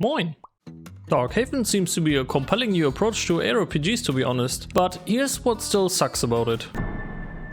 Moin! Darkhaven seems to be a compelling new approach to ARPGs, to be honest, but here's what still sucks about it.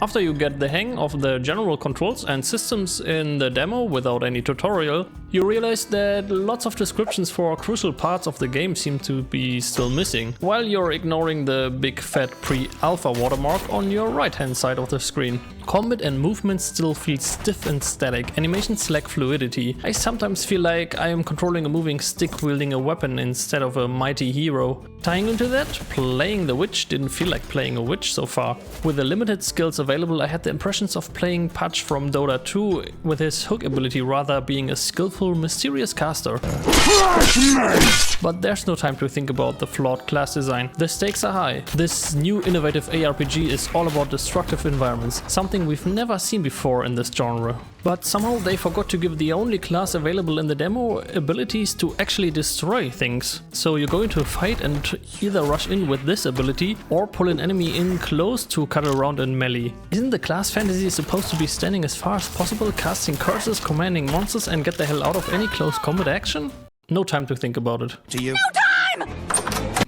After you get the hang of the general controls and systems in the demo without any tutorial, you realize that lots of descriptions for crucial parts of the game seem to be still missing, while you're ignoring the big fat pre-alpha watermark on your right hand side of the screen. Combat and movement still feel stiff and static, animations lack fluidity. I sometimes feel like I am controlling a moving stick wielding a weapon instead of a mighty hero. Tying into that, playing the witch didn't feel like playing a witch so far. With the limited skills available, I had the impressions of playing Patch from Dota 2 with his hook ability rather being a skillful, mysterious caster. But there's no time to think about the flawed class design. The stakes are high. This new innovative ARPG is all about destructive environments, something we've never seen before in this genre. But somehow they forgot to give the only class available in the demo abilities to actually destroy things. So you're going to fight and either rush in with this ability or pull an enemy in close to cut around in melee. Isn't the class fantasy supposed to be standing as far as possible, casting curses, commanding monsters and get the hell out of any close combat action? No time to think about it. To you. No time!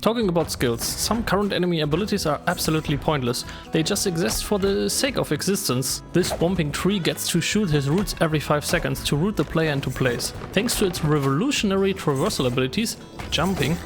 Talking about skills, some current enemy abilities are absolutely pointless. They just exist for the sake of existence. This swamping tree gets to shoot his roots every 5 seconds to root the player into place. Thanks to its revolutionary traversal abilities, jumping,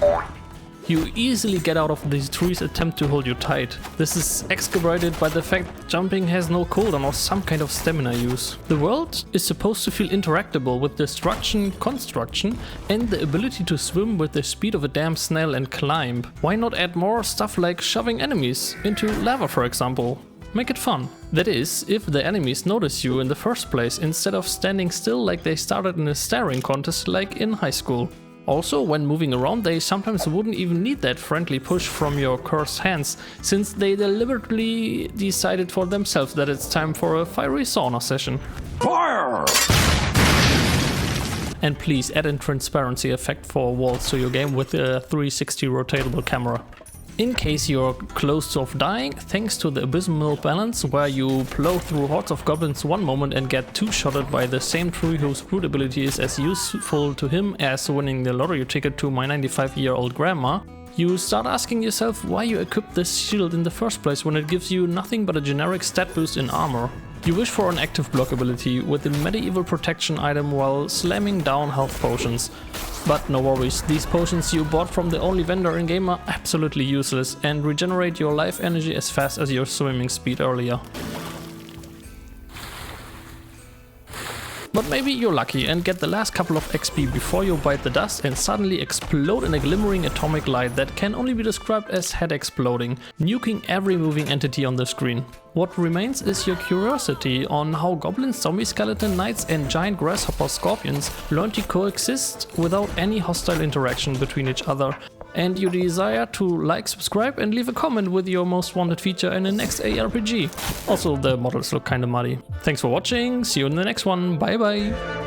you easily get out of these trees attempt to hold you tight. This is exacerbated by the fact jumping has no cooldown or some kind of stamina use. The world is supposed to feel interactable with destruction, construction and the ability to swim with the speed of a damn snail and climb. Why not add more stuff like shoving enemies into lava, for example? Make it fun. That is, if the enemies notice you in the first place instead of standing still like they started in a staring contest like in high school. Also, when moving around, they sometimes wouldn't even need that friendly push from your cursed hands, since they deliberately decided for themselves that it's time for a fiery sauna session. Fire! And please add in transparency effect for walls to your game with a 360 rotatable camera. In case you're close to dying, thanks to the abysmal balance where you plow through hordes of goblins one moment and get two-shotted by the same tree whose root ability is as useful to him as winning the lottery ticket to my 95-year-old grandma, you start asking yourself why you equipped this shield in the first place when it gives you nothing but a generic stat boost in armor. You wish for an active block ability with the medieval protection item while slamming down health potions. But no worries, these potions you bought from the only vendor in game are absolutely useless and regenerate your life energy as fast as your swimming speed earlier. But maybe you're lucky and get the last couple of XP before you bite the dust and suddenly explode in a glimmering atomic light that can only be described as head exploding, nuking every moving entity on the screen. What remains is your curiosity on how goblins, zombie skeleton knights and giant grasshopper scorpions learn to coexist without any hostile interaction between each other, and your desire to like, subscribe and leave a comment with your most wanted feature in the next ARPG. Also, the models look kinda muddy. Thanks for watching, see you in the next one, bye bye!